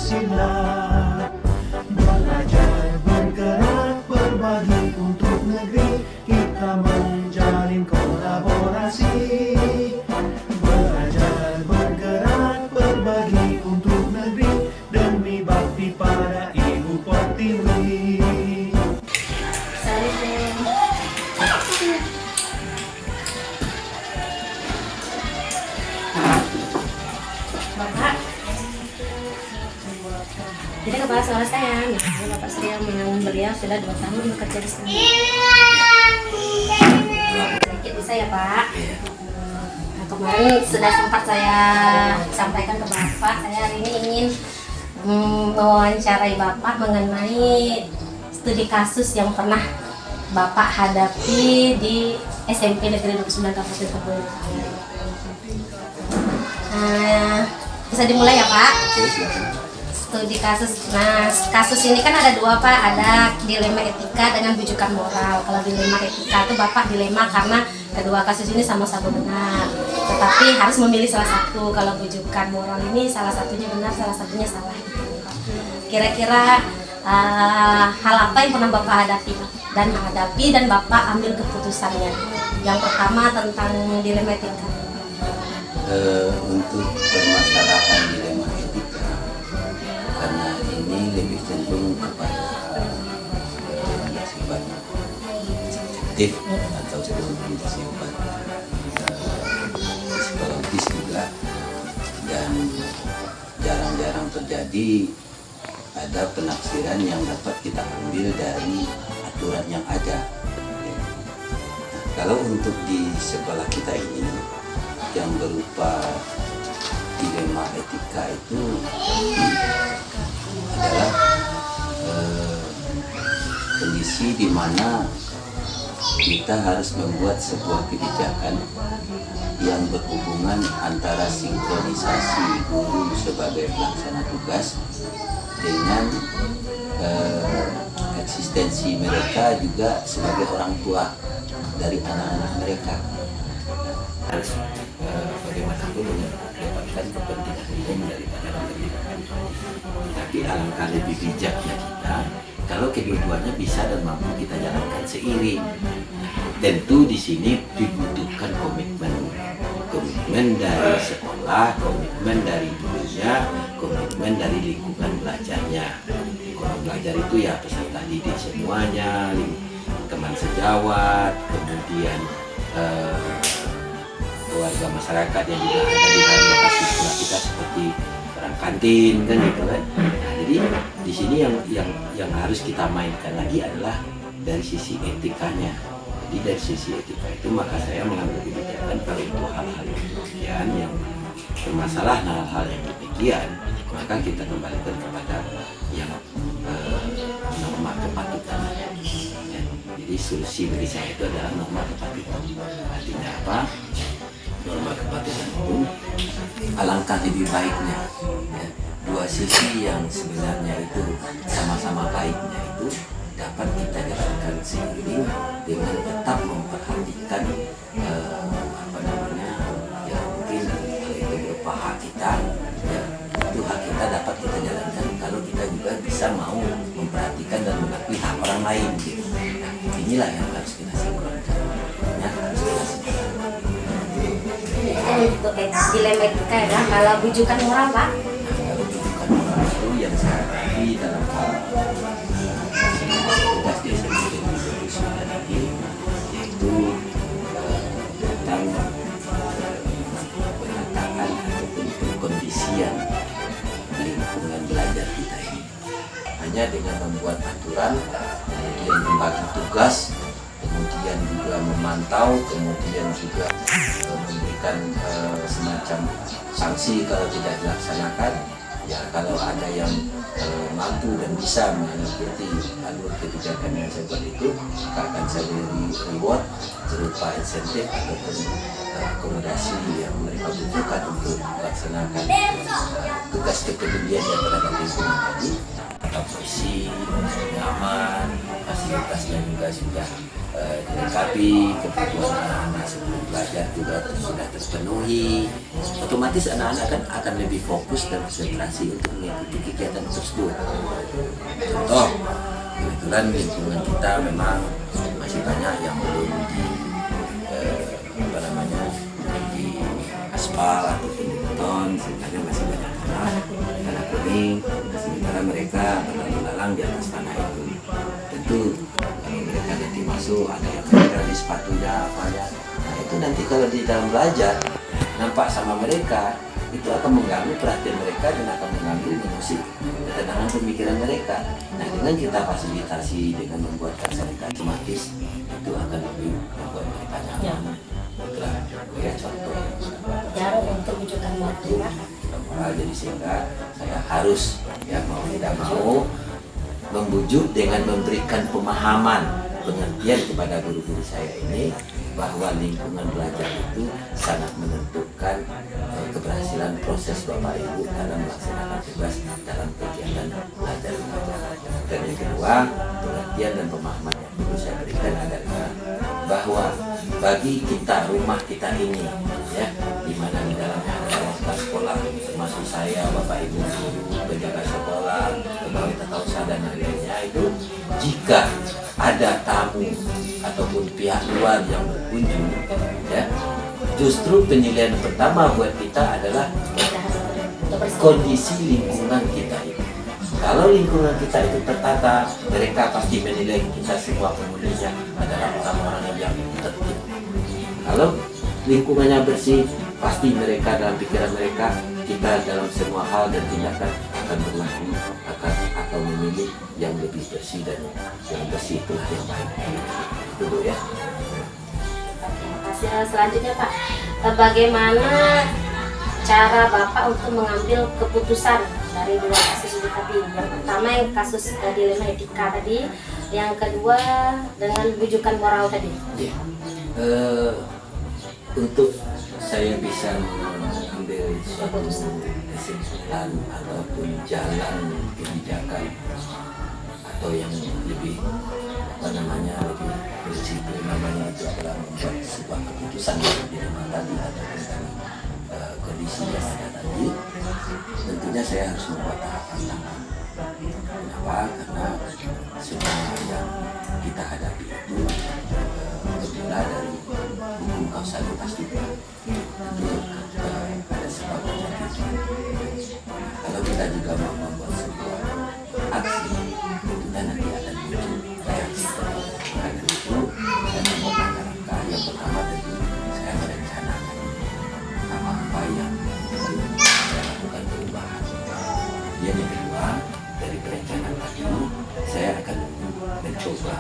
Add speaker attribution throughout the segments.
Speaker 1: sila. Belajar bergerak berbagi untuk negeri, kita menjalin kolaborasi. Belajar bergerak berbagi untuk negeri, demi bakti pada Ibu Pertiwi.
Speaker 2: Bapak, jadi kepala sekolah saya, Bapak Surya beliau sudah 2 tahun bekerja di sini. Sedikit bisa ya Pak. Nah, kemarin sudah sempat saya sampaikan ke Bapak, saya hari ini ingin mewawancarai Bapak mengenai studi kasus yang pernah Bapak hadapi di SMP Negeri 29 Kabupaten Kebun. Bisa dimulai ya Pak? Studi kasus. Nah, kasus ini kan ada 2 Pak, ada dilema etika dengan bujukan moral. Kalau dilema etika itu Bapak dilema karena kedua kasus ini sama-sama benar, tetapi harus memilih salah satu. Kalau bujukan moral ini salah satunya benar, salah satunya salah. Kira-kira hal apa yang pernah Bapak hadapi dan Bapak ambil keputusannya? Yang pertama tentang dilema etika.
Speaker 3: Untuk permasalahan dilema etika, karena ini lebih cenderung kepada sifat subjektif atau sifat psikologis juga, dan jarang-jarang terjadi ada penafsiran yang dapat kita ambil dari aturan yang ada. Kalau untuk di sekolah kita ini yang berupa dilema etika itu adalah kondisi di mana kita harus membuat sebuah kebijakan yang berhubungan antara sinkronisasi guru sebagai pelaksana tugas dengan eksistensi mereka juga sebagai orang tua dari anak-anak mereka. Harus bagaimanapun mendapatkan kepentingan umum daripada pendidikan. Tapi alangkah lebih bijaknya kita kalau kedua-duanya bisa dan mampu kita jalankan seiring. Tentu di sini dibutuhkan komitmen dari sekolah, komitmen dari gurunya, komitmen dari lingkungan belajarnya. Lingkungan belajar itu ya peserta didik semuanya, teman sejawat, kemudian warga masyarakat yang juga ada di dalam lokasi sekolah kita seperti orang kantin kan gitu kan. Nah, jadi di sini yang harus kita mainkan lagi adalah dari sisi etikanya. Jadi dari sisi etika itu maka saya mengambil kebijakan kalau itu hal-hal yang demikian yang bermasalah, hal-hal yang demikian, maka kita kembalikan kepada yang norma kepatutan. Ya, jadi solusi bagi saya itu adalah norma kepatutan. Artinya apa? Norma kepatutan itu alangkah lebih baiknya ya, 2 sisi yang sebenarnya itu sama-sama baiknya itu dapat kita jalankan seiring dengan tetap memperhatikan ya mungkin hal itu berupa hak kita ya, itu hak kita dapat kita jalankan kalau kita juga bisa mau memperhatikan dan mengakui hak orang lain gitu. Nah, inilah yang harus kita sinkronkan ya, harus kita sinkronkan.
Speaker 2: Untuk dilema etika ya, kalau bujukan moral Pak?
Speaker 3: Kalau bujukan moral itu yang saya hadapi dalam hal tugas di SMP Negeri 29 ini, yaitu tentang penataan ataupun pengkondisian lingkungan belajar kita ini. Hanya dengan membuat aturan, kemudian membagi tugas, kemudian juga memantau, kemudian juga memberikan semacam sanksi kalau tidak dilaksanakan. Ya, kalau ada yang mampu dan bisa mengikuti alur kebijakan yang saya buat itu, maka akan saya beri reward berupa insentif ataupun akomodasi yang mereka butuhkan untuk melaksanakan tugas kepedulian yang terhadap lingkungan tadi. lengkap bersih, nyaman, fasilitasnya juga sudah dilengkapi, kebutuhan anak-anak sebelum belajar juga sudah terpenuhi. Otomatis anak-anak akan lebih fokus dan konsentrasi untuk mengikuti kegiatan tersebut. Contoh, kebetulan lingkungan kita memang masih banyak yang belum di aspal atau di beton, sebenarnya masih banyak tanah kuning. Sementara mereka berlalu-lalang di atas tanah itu. Tentu kalau mereka nanti masuk ada yang menempel di sepatunya apanya. Nah itu nanti kalau di dalam belajar nampak sama mereka, itu akan mengganggu perhatian mereka dan akan mengganggu mengusik ketenangan pemikiran mereka. Nah dengan kita fasilitasi dengan membuatkan mereka otomatis itu akan lebih membuat mereka nyaman. Itulah ya contoh
Speaker 2: Jarum untuk bujukan moral.
Speaker 3: Jadi sehingga saya harus ya mau tidak mau membujuk dengan memberikan pemahaman, pengertian kepada guru-guru saya ini bahwa lingkungan belajar itu sangat menentukan keberhasilan proses Bapak Ibu dalam melaksanakan tugas dalam kegiatan belajar mengajar. Dan yang kedua, pengertian dan pemahaman yang perlu saya berikan adalah bahwa bagi kita, rumah kita ini ya, di mana di dalamnya ada peralatan sekolah, termasuk saya, Bapak Ibu guru, penjaga sekolah, pegawai tata usaha dan lainnya, itu jika ada tamu ataupun pihak luar yang berkunjung ya, justru penilaian pertama buat kita adalah kondisi lingkungan kita itu. Kalau lingkungan kita itu tertata, mereka pasti menilai kita semua penghuninya adalah orang-orang yang tertib. Kalau lingkungannya bersih, pasti mereka dalam pikiran mereka, kita dalam semua hal dan tindakan akan berlaku atau memilih yang lebih bersih, dan yang bersih itulah yang baik. Itu ya.
Speaker 2: Terima kasih. Selanjutnya Pak, bagaimana cara Bapak untuk mengambil keputusan dari dua kasus itu tadi? Yang pertama yang kasus dilema etika tadi, yang kedua dengan bujukan moral tadi.
Speaker 3: Ya. Untuk saya bisa mengambil suatu kesimpulan ataupun jalan kebijakan atau yang lebih lebih berisiko namanya itu adalah membuat sebuah keputusan yang dilema tadi ataupun dari kondisi yang ada tadi, tentunya saya harus membuat tahapan-tahapan. Kenapa? Karena semua yang kita hadapi itu berbeda dari hukum kausalitas juga. Tentu ada sebab dan akibat. Kalau kita juga mau membuat sebuah aksi, tentunya nanti akan muncul reaksi. Karena itu saya membuat langkah yang pertama tentu saya merencanakan apa yang saya lakukan perubahan. Yang kedua, dari perencanaan tadi saya akan mencoba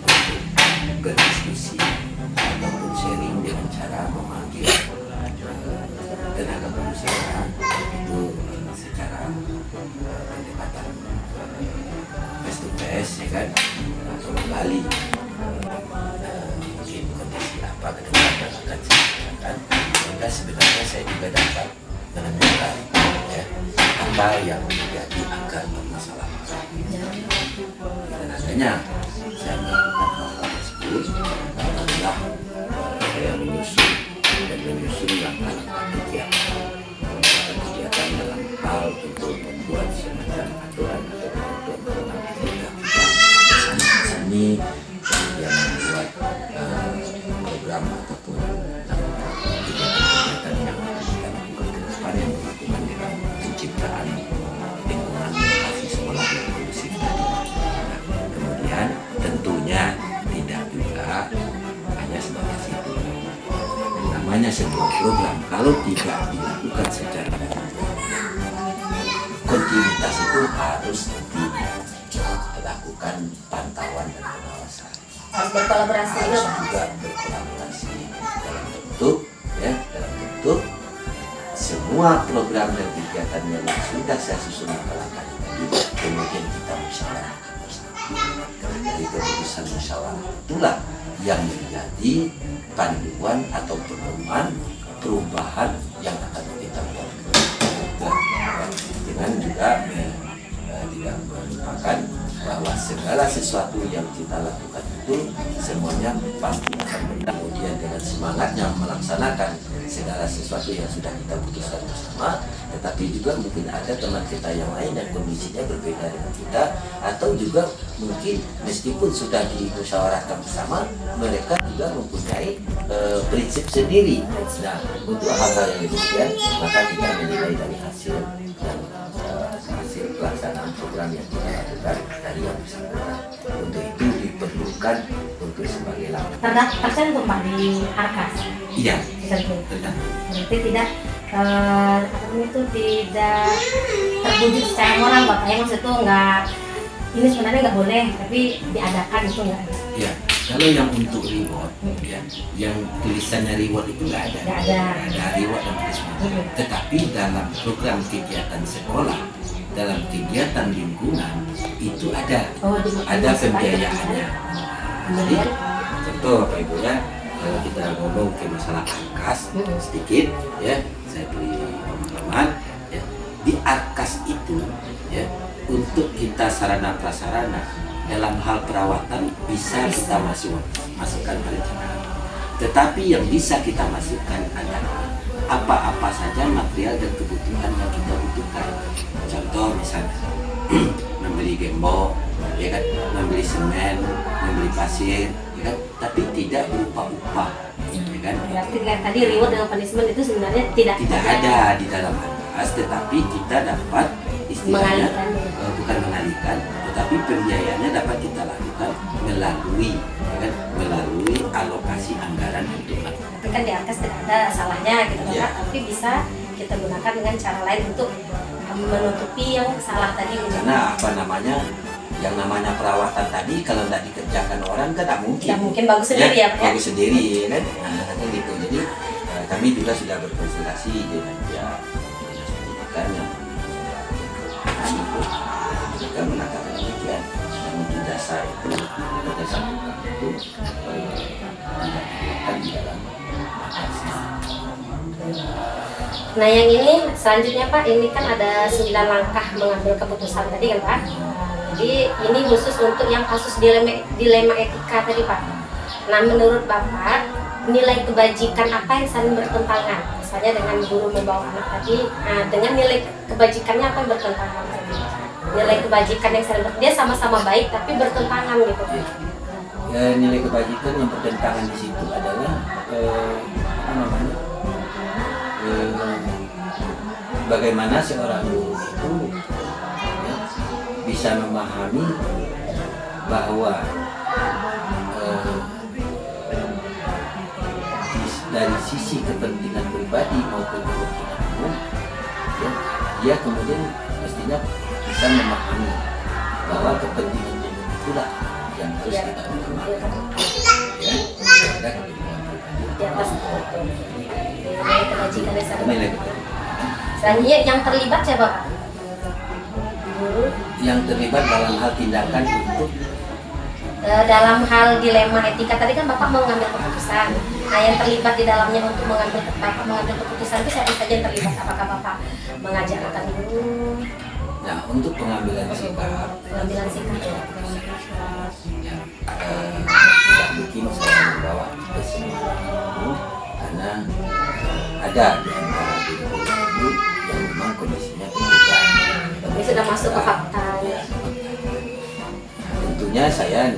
Speaker 3: untuk berdiskusi ataupun sharing dengan cara memanggil tenaga pengusaha itu secara pendekatan face to face, ya kan, atau kembali mungkin kondisi apa ke depan yang akan saya lakukan. Sehingga sebenarnya saya juga dapat menemukan ya, apa yang menjadi akar permasalahan. Dan adanya saya melakukan hal tersebut, alhamdulillah saya menyusun langkah-langkah kegiatan dalam hal untuk membuat semacam aturan atau ketentuan tentang etika sini yang membuat program ataupun kegiatan yang kita lakukan ke depan yang berhubungan dengan penciptaan lingkungan lokasi sekolah yang kondusif tadi. Nah, kemudian tentunya tidak juga hanya sebatas itu. Namanya sebuah program kalau tidak dilakukan secara kontinuitas itu harus dilakukan pantauan dan pengawasan.
Speaker 2: Harus berkolaborasi
Speaker 3: Harus juga berkolaborasi dalam bentuk semua program dan kegiatan yang sudah saya susun langkah-langkah tadi, kemudian kita musyawarahkan bersama. Dari keputusan musyawarah itulah yang menjadi panduan atau perubahan yang akan kita buat dengan juga tidak segala sesuatu yang kita lakukan itu semuanya pasti akan benar. Kemudian dengan semangatnya melaksanakan segala sesuatu yang sudah kita putuskan bersama, tetapi juga mungkin ada teman kita yang lain yang kondisinya berbeda dengan kita, atau juga mungkin meskipun sudah dimusyawarahkan bersama, mereka juga mempunyai prinsip sendiri. Nah, untuk hal-hal yang demikian, maka kita menilai dari hasil dan hasil pelaksanaan program yang kita lakukan dari yang bersangkutan. Untuk itu diperlukan untuk sebagai langkah.
Speaker 2: Tercantum Pak di Arkas.
Speaker 3: Iya.
Speaker 2: Tercantum.
Speaker 3: Benar.
Speaker 2: Berarti tidak itu tidak terwujud secara moral Pak. Yang maksud itu nggak, ini sebenarnya nggak boleh, tapi diadakan itu nggak ada.
Speaker 3: Iya. Kalau yang untuk reward, ya, yang tulisannya reward itu nggak ada.
Speaker 2: Nggak ada.
Speaker 3: Nggak ada reward dan punishment. Tetapi dalam program kegiatan sekolah, dalam kegiatan lingkungan itu ada, ada pembiayaannya. Jadi contoh Bapak Ibu ya, kalau kita ngomong ke masalah Arkas sedikit, ya, saya beri pemahaman, ya, di Arkas itu, ya, untuk kita sarana prasarana dalam hal perawatan bisa kita masukkan perencanaan. Tetapi yang bisa kita masukkan adalah apa-apa saja material dan kebutuhan yang kita butuhkan. Contoh misalnya membeli gembok, ya kan, membeli semen, membeli pasir, ya kan, tapi tidak berupa upah, ya kan.
Speaker 2: Berarti tadi reward dengan punishment itu sebenarnya tidak
Speaker 3: ada di dalam Arkas, tetapi kita dapat istilahnya bukan mengalihkan, tetapi pembiayaannya dapat kita lakukan melalui, ya kan, melalui alokasi anggaran untuk lakukan.
Speaker 2: Tapi kan di Arkas tidak ada salahnya gitu kan,
Speaker 3: Ya.
Speaker 2: tapi bisa kita gunakan dengan cara lain untuk menutupi yang salah tadi.
Speaker 3: Karena apa namanya, yang namanya perawatan tadi kalau tidak dikerjakan orang kan tidak mungkin.
Speaker 2: Tidak mungkin bagus sendiri ya Pak ya?
Speaker 3: Bagus sendiri kan. Nah, kan gitu. Jadi kami juga sudah berkonsultasi dengan pihak dinas pendidikan yang mereka mengatakan demikian. Dan untuk dasar itu, berdasarkan itu tidak digunakan di dalam aplikasi.
Speaker 2: Nah yang ini selanjutnya Pak, ini kan ada 9 langkah mengambil keputusan tadi kan Pak. Jadi ini khusus untuk yang kasus dilema etika tadi Pak. Nah menurut Bapak, nilai kebajikan apa yang saling bertentangan? Misalnya dengan guru membawa anak tadi, nah, dengan nilai kebajikannya apa yang bertentangan tadi? Nilai kebajikan yang saling dia sama-sama baik tapi bertentangan gitu.
Speaker 3: Ya, nilai kebajikan yang bertentangan di situ adalah apa namanya? Bagaimana seorang guru itu, ya, bisa memahami bahwa dari sisi kepentingan pribadi maupun kepentingan umum, ya, dia kemudian mestinya bisa memahami bahwa kepentingan umum itulah yang harus kita utamakan, ya, ada kepentingan pribadi
Speaker 2: Di atas itu. Nilai kebajikan yang saling
Speaker 3: nilai
Speaker 2: bertentangan. Selanjutnya yang terlibat siapa Pak? Guru.
Speaker 3: yang terlibat dalam hal tindakan untuk
Speaker 2: Dalam hal dilema etika tadi kan Bapak mau mengambil keputusan. Nah yang terlibat di dalamnya untuk Bapak mengambil keputusan itu siapa saja yang terlibat? Apakah Bapak mengajarkan guru?
Speaker 3: nah untuk pengambilan sikap,
Speaker 2: Pengambilan sikap.
Speaker 3: ya, tidak mungkin saya membawa ke semua guru karena ada di antara guru yang memang kondisinya berbeda.
Speaker 2: Ini sudah masuk ke fakta.
Speaker 3: Ya. Tentunya saya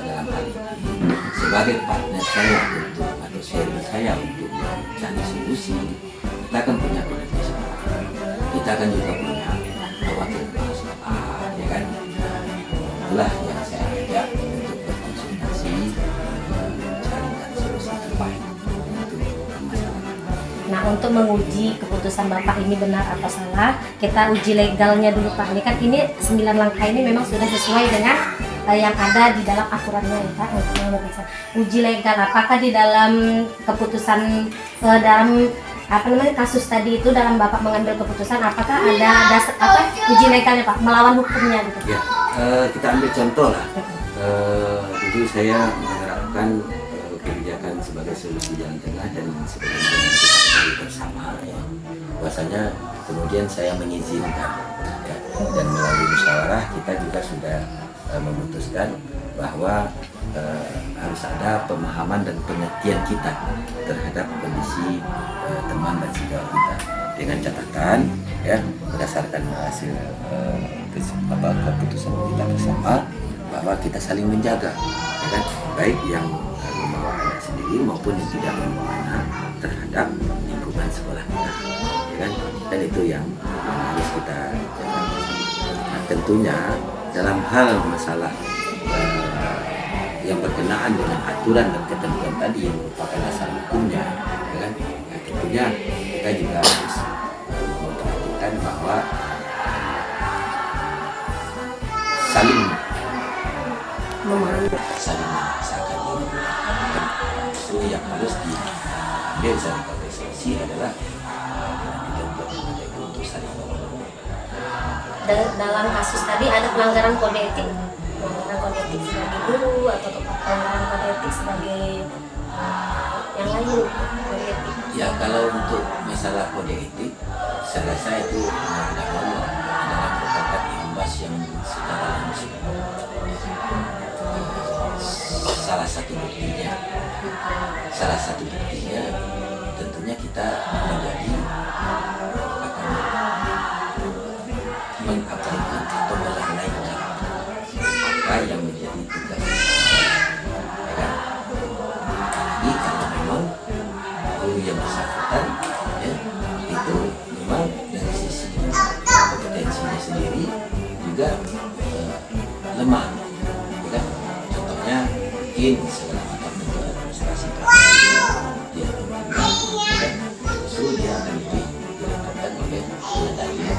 Speaker 3: dalam hal ini sebagai partner saya untuk atau seri saya untuk mencari solusi, kita akan punya keputusan, kita akan juga punya wakil masalah, ya kan? Itulah yang saya ajak untuk berkonsultasi, mencarikan solusi terbaik untuk masalah.
Speaker 2: Nah untuk menguji keputusan Bapak ini benar atau salah, kita uji legalnya dulu Pak. Ini kan ini 9 langkah ini memang sudah sesuai dengan yang ada di dalam aturannya ya Pak. Untuk menentukan uji legal, apakah di dalam keputusan dalam apa namanya kasus tadi itu dalam Bapak mengambil keputusan, apakah ada dasar apa uji legalnya Pak, melawan hukumnya gitu?
Speaker 3: Ya, kita ambil contoh lah. Dulu saya menerapkan kebijakan sebagai solusi jalan tengah dan sebagai yang kita ketahui bersama, ya. Bahwasanya kemudian saya mengizinkan, ya, dan melalui musyawarah kita juga sudah memutuskan bahwa harus ada pemahaman dan pengertian kita terhadap kondisi teman dan sejawat kita, dengan catatan ya berdasarkan hasil keputusan kita bersama bahwa kita saling menjaga, ya kan, baik yang membawa anak sendiri maupun yang tidak membawa anak terhadap lingkungan sekolah kita, ya kan, dan itu yang harus kita jaga. Nah, tentunya dalam hal masalah yang berkenaan dengan aturan dan ketentuan tadi yang merupakan dasar hukumnya, ya kan, nah, tentunya kita juga harus memperhatikan bahwa saling memaksakan ini. Itu yang harus diambil sebagai solusi adalah ketentuan itu untuk saling menolong.
Speaker 2: Dalam kasus tadi ada pelanggaran kode etik sebagai guru atau pelanggaran kode etik sebagai yang lain kode etik.
Speaker 3: Ya, kalau untuk masalah kode etik, saya rasa itu adalah merupakan imbas yang secara langsung. Salah satu buktinya tentunya kita menjadi akan mengabaikan atau melalaikan apa yang menjadi tugas, ya kan? Jadi kalau memang guru yang bersangkutan ya, itu memang dari sisi kompetensinya sendiri juga lemah, ya kan? Contohnya mungkin segala macam bentuk administrasi dia mungkin justru dia akan lebih dilakukan oleh pengendalian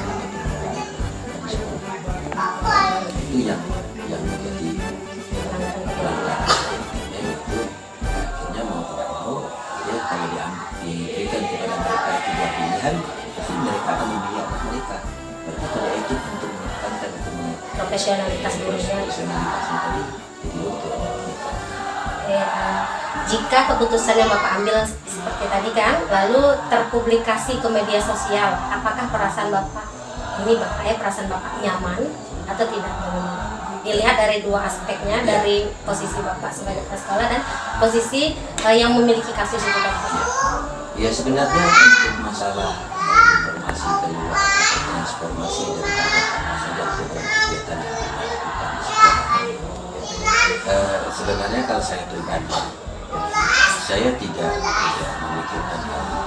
Speaker 3: atau itu yang menjadi pelanggaran, yaitu akhirnya mau tidak mau ya kalau diberikan kepada mereka itu dua pilihan, pasti mereka akan memilih anak mereka. Berarti kalau etik untuk menekankan
Speaker 2: Profesionalitas gurunya.
Speaker 3: profesionalitasnya tadi jadi untuk
Speaker 2: Jika keputusan yang Bapak ambil seperti tadi kan, lalu terpublikasi ke media sosial, apakah perasaan Bapak perasaan Bapak nyaman atau tidak? Dilihat dari dua aspeknya, dari posisi Bapak sebagai kepala sekolah dan posisi yang memiliki kasus itu Bapak.
Speaker 3: ya sebenarnya untuk masalah informasi keluar atau transformasi dari apa saja program kegiatan yang kita lakukan di sekolah. Sebenarnya kalau saya pribadi, saya tidak memikirkan hal itu.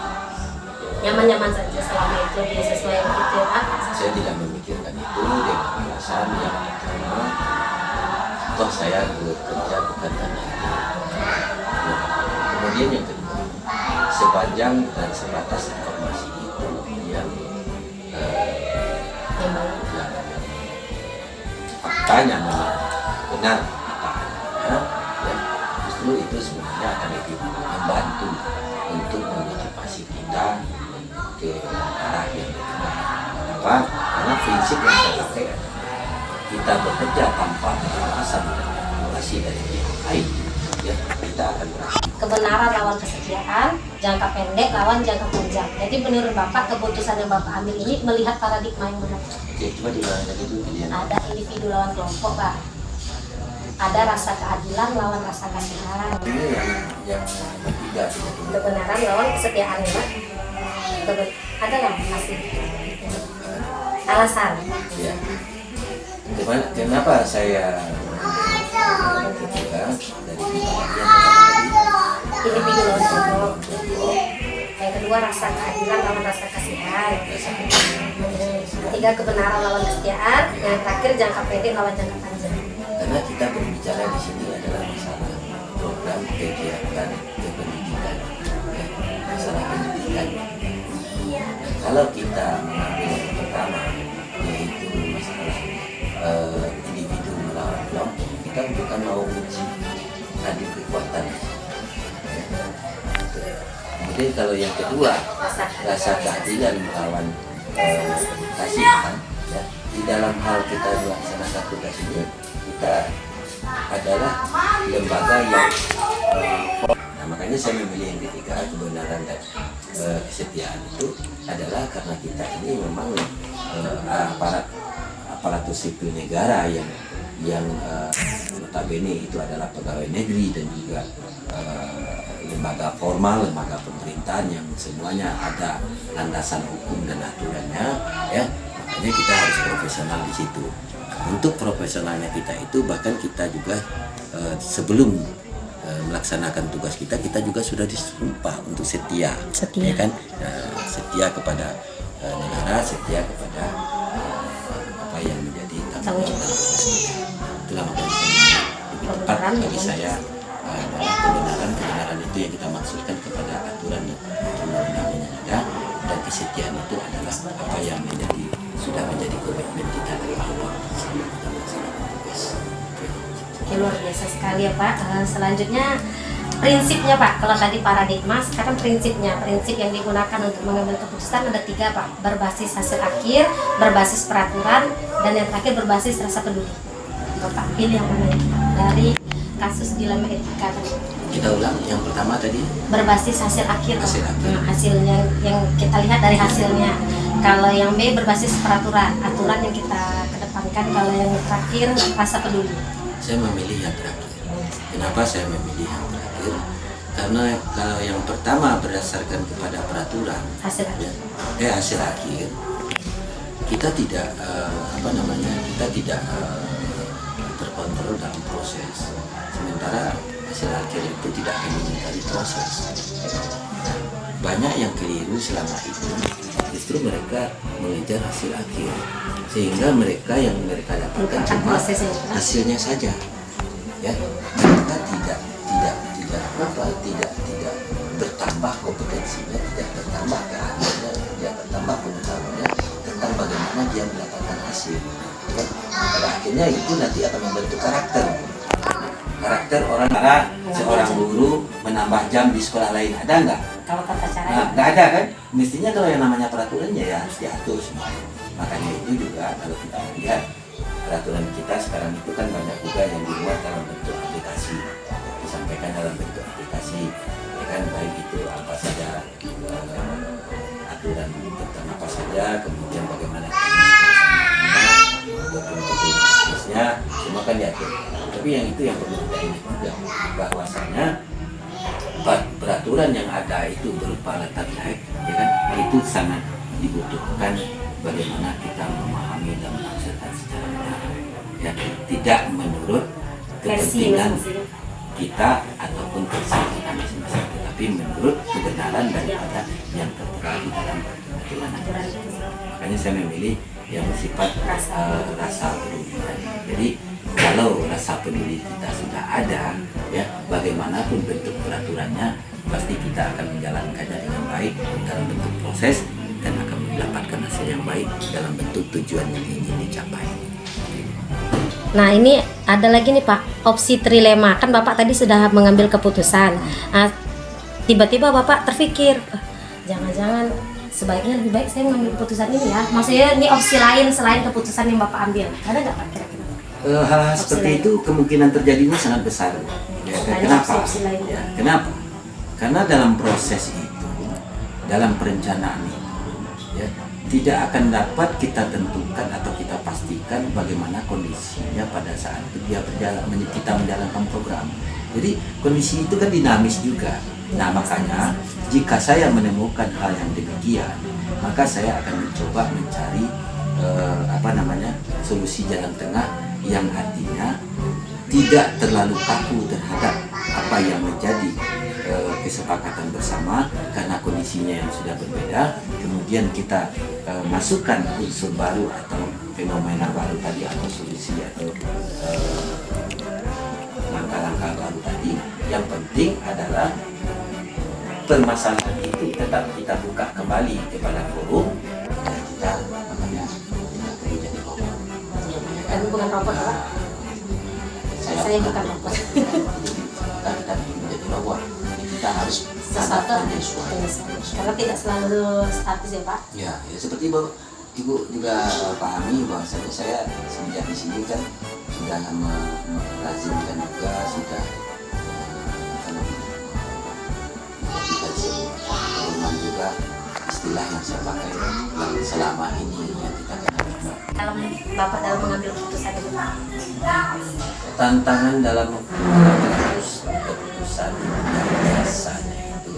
Speaker 2: Nyaman-nyaman saja selama itu dia sesuai begitu ya Pak?
Speaker 3: Saya tidak memikirkan itu dengan alasan yang pertama, toh saya bekerja bukan karena itu. Kemudian yang kedua, sepanjang dan sebatas informasi itu yang faktanya memang benar adanya, ya, justru itu sebenarnya akan lebih membantu untuk memotivasi kita ke arah yang benar. Kenapa? Karena prinsip yang saya pakai adalah kita bekerja tanpa kekerasan dan manipulasi dari pihak lain, ya, kita akan berhasil.
Speaker 2: Kebenaran lawan kesetiaan, jangka pendek lawan jangka panjang. Jadi menurut Bapak keputusan yang Bapak ambil ini melihat paradigma yang benar.
Speaker 3: Oke, coba diulang lagi dulu pilihan.
Speaker 2: Ada individu lawan kelompok Pak. Ada rasa keadilan lawan rasa kasihan.
Speaker 3: Ini yang ketiga tidak dulu.
Speaker 2: Kebenaran lawan kesetiaan ya Pak. Ada nggak kasih alasan?
Speaker 3: Ya. Kenapa saya ketiga dari
Speaker 2: Individu lawan kelompok. Yang kedua rasa keadilan lawan rasa kasihan. Ketiga kebenaran lawan kesetiaan. Yang terakhir jangka pendek lawan jangka panjang.
Speaker 3: karena kita berbicara di sini adalah masalah program kegiatan kependidikan, ya, masalah pendidikan. Kalau kita mengambil yang pertama, yaitu masalah individu melawan kelompok, kita bukan mau uji adu kekuatan. Kemudian kalau yang kedua, rasa keadilan melawan kasihan, ya, di dalam hal kita melaksanakan tugas ini, kita adalah lembaga yang nah, makanya saya memilih yang ketiga, kebenaran dan kesetiaan itu adalah karena kita ini memang aparatur sipil negara yang yang notabene itu adalah pegawai negeri dan juga lembaga formal, lembaga pemerintahan yang semuanya ada landasan hukum dan aturannya, ya. Makanya kita harus profesional di situ. Untuk profesionalnya kita itu bahkan kita juga sebelum melaksanakan tugas kita juga sudah disumpah untuk setia. Ya kan? Setia kepada negara, setia kepada apa yang menjadi tanggung jawab tugas kita. Itulah makanya lebih tepat bagi saya adalah kebenaran itu yang kita maksudkan kepada aturan undang-undang yang ada, dan kesetiaan itu adalah apa yang sudah menjadi komitmen kita dari awal sebelum kita melaksanakan tugas.
Speaker 2: Oke, luar biasa sekali ya Pak. Selanjutnya prinsipnya Pak, kalau tadi paradigma, sekarang prinsip yang digunakan untuk mengambil keputusan ada 3 Pak, berbasis hasil akhir, berbasis peraturan, dan yang terakhir berbasis rasa peduli. Bapak pilih yang mana dari kasus dilema etika tadi?
Speaker 3: Kita ulang, yang pertama tadi
Speaker 2: berbasis hasil akhir. Hasilnya yang kita lihat dari hasilnya. Kalau yang B berbasis peraturan, aturan yang kita kedepankan. Kalau yang terakhir rasa peduli.
Speaker 3: Saya memilih yang terakhir. Kenapa saya memilih yang terakhir? Karena kalau yang pertama berdasarkan kepada peraturan, hasil akhir, kita tidak kita tidak terkontrol dalam proses. Sementara hasil akhir itu tidak akan mencari proses. Banyak yang keliru selama itu, justru mereka mengejar hasil akhir, sehingga mereka dapatkan cuma hasilnya saja, ya. Mereka tidak bertambah kompetensinya, tidak bertambah keahliannya, tidak bertambah pengetahuannya tentang bagaimana dia mendapatkan hasil. Ya. Pada akhirnya itu nanti akan membentuk karakter orang. Seorang guru menambah jam di sekolah lain ada nggak?
Speaker 2: Kalau tata cara
Speaker 3: nggak ada kan? Mestinya kalau yang namanya peraturannya ya harus diatur semua. Makanya itu juga kalau kita melihat peraturan kita sekarang itu kan banyak juga yang dibuat dalam bentuk aplikasi, disampaikan dalam bentuk aplikasi, ya kan, baik itu apa saja aturan tentang apa saja, kemudian bagaimana prosesnya, semua kan diatur. Tapi yang itu yang perlu kita ingat juga, bahwasanya peraturan yang ada itu berupa letter type, ya kan, itu sangat dibutuhkan bagaimana kita memahami dan menafsirkan secara benar, ya, tidak menurut kepentingan kita ataupun versi kita masing-masing, tetapi menurut kebenaran daripada yang tertera di dalam aturan. Makanya saya memilih yang bersifat rasa peduli. Jadi kalau rasa peduli kita sudah ada, ya, bagaimanapun bentuk peraturannya, pasti kita akan menjalankannya dengan baik dalam bentuk proses dan akan mendapatkan hasil yang baik dalam bentuk tujuan yang ingin dicapai.
Speaker 2: Nah, ini ada lagi nih Pak, opsi trilema. Kan Bapak tadi sudah mengambil keputusan. Nah, tiba-tiba Bapak terpikir, jangan-jangan sebaiknya lebih baik saya mengambil keputusan ini ya. Maksudnya ini opsi lain selain keputusan yang Bapak ambil. Ada nggak Pak kira-kira?
Speaker 3: Hal-hal seperti itu kemungkinan terjadinya sangat besar. Ya, kenapa? Ya, kenapa? Karena dalam proses itu, dalam perencanaan itu, ya, tidak akan dapat kita tentukan atau kita pastikan bagaimana kondisinya pada saat itu kita menjalankan program. Jadi kondisi itu kan dinamis juga. Nah, makanya jika saya menemukan hal yang demikian, maka saya akan mencoba mencari solusi jalan tengah yang artinya tidak terlalu kaku terhadap apa yang menjadi kesepakatan bersama, karena kondisinya yang sudah berbeda. Kemudian kita masukkan unsur baru atau fenomena baru tadi, atau solusi atau langkah-langkah baru tadi. Yang penting adalah permasalahan itu tetap kita buka kembali kepada forum dan kita makanya perlu jadi robot.
Speaker 2: Kan bukan robot Pak. Saya bukan robot.
Speaker 3: Kita menjadi robot. Kita harus
Speaker 2: sesuatu karena tidak selalu statis ya Pak.
Speaker 3: Ya, seperti Ibu juga pahami bahwasanya saya semenjak di sini kan sudah melazimkan juga, sudah juga istilah yang saya pakai yang selama ini yang kita kenal
Speaker 2: dalam Bapak dalam mengambil keputusan itu Pak?
Speaker 3: Tantangan dalam mengambil keputusan yang biasanya itu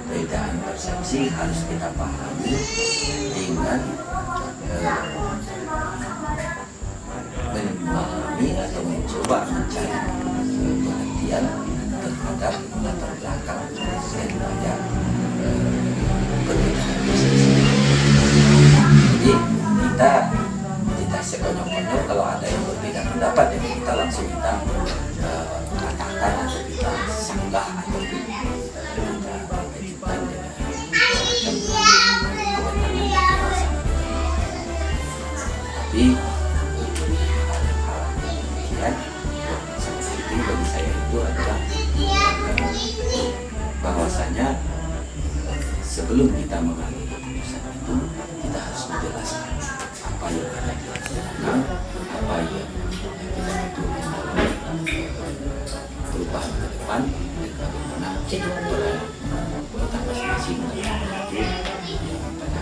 Speaker 3: perbedaan persepsi harus kita pahami dengan memahami atau mencoba mencari pengertian terhadap latar belakang daripada perbedaan persepsi. Jadi kita tidak sekonyong-konyong kalau ada yang berbeda pendapat, ya kita langsung katakan atau kita sanggah atau kita ajukan dengan semacam kewenangan kekuasaan. Tapi hal-hal demikian sangat penting bagi saya itu adalah bahwasanya sebelum kita mengambil keputusan itu kita harus menjelaskan apa yang ada di belakang, apa yang kita butuhkan dalam perubahan ke depan, dan bagaimana peran kita masing-masing dalam itu yang pada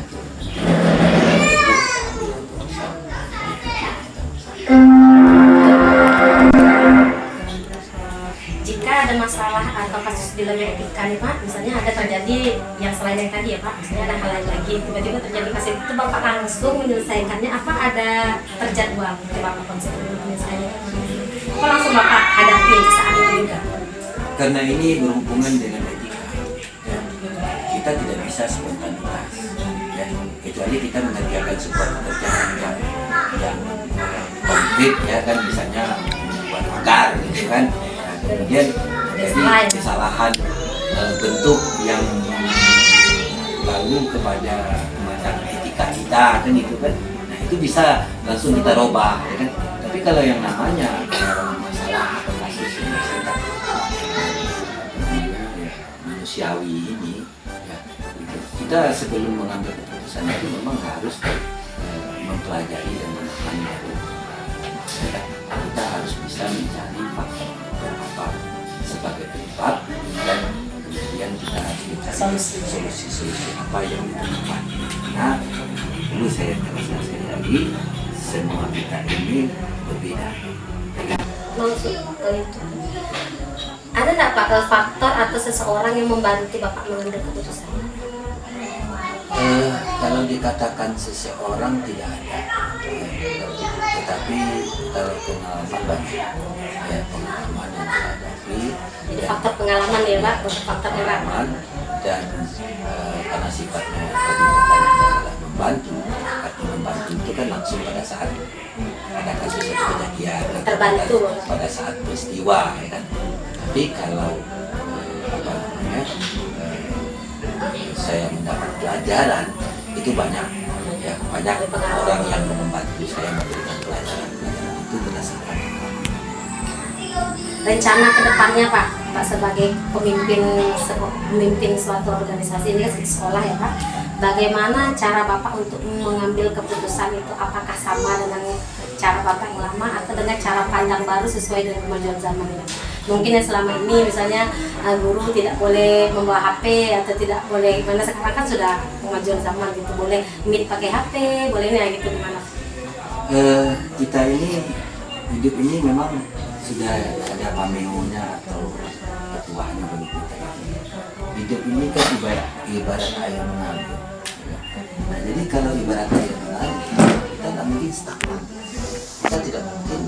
Speaker 2: Jika ada masalah atau kasus dilema etika nih Pak, misalnya ada terjadi yang selain yang tadi ya Pak, misalnya ada hal lain lagi, tiba-tiba terjadi kasus itu Bapak langsung menyelesaikannya, apa ada terjadwal di Bapak konsep misalnya? Apa langsung Bapak hadapi saat itu juga?
Speaker 3: Karena ini berhubungan dengan etika, ya. Kita tidak bisa spontanitas, ya. Kecuali kita mengerjakan sebuah pekerjaan yang konkret, ya kan, misalnya membuat pagar gitu kan. Nah, kemudian jadi kesalahan bentuk yang lalu kepada semacam etika kita kan itu kan. Nah itu bisa langsung kita robah, ya kan. Tapi kalau yang namanya masalah atau kasus yang misalnya manusiawi ini, ya, kita sebelum mengambil keputusan itu memang harus mempelajari dan memahami dulu. Ya, kita harus bisa mencari faktor apa sebagai penyebab, dan kemudian kita harus mencari solusi apa yang tepat. Nah, dulu saya jelaskan sekali lagi, semua kita ini berbeda.
Speaker 2: Maksud itu ada nggak Pak faktor atau seseorang yang membantu Bapak mengambil keputusan?
Speaker 3: Kalau dikatakan seseorang tidak ada, tetapi kalau pengalaman banyak, ya, pengalaman yang dihadapi.
Speaker 2: Jadi faktor pengalaman ya Pak, faktor pengalaman.
Speaker 3: Dan karena sifatnya tadi adalah membantu, arti membantu itu kan langsung pada saat ada kasus atau kejadian,
Speaker 2: Terbantu.
Speaker 3: pada saat peristiwa, ya kan. Tapi kalau saya mendapat pelajaran itu banyak, ya, banyak orang yang membantu saya memberikan pelajaran itu berdasarkan
Speaker 2: Rencana kedepannya Pak sebagai pemimpin suatu organisasi, ini kan sekolah ya Pak, bagaimana cara Bapak untuk mengambil keputusan itu? Apakah sama dengan cara Bapak yang lama atau dengan cara pandang baru sesuai dengan kemajuan zaman ini? Mungkin yang selama ini misalnya guru tidak boleh membawa HP atau tidak boleh gimana, sekarang kan sudah kemajuan zaman gitu, boleh meet pakai HP, boleh nih gitu, gimana?
Speaker 3: Kita ini hidup ini memang sudah ada pameonya atau ketuanya bagi kita ini. Hidup ini kan ibarat air mengalir. Nah, jadi kalau ibarat air mengalir, kita nggak mungkin stagnan. Kita tidak mungkin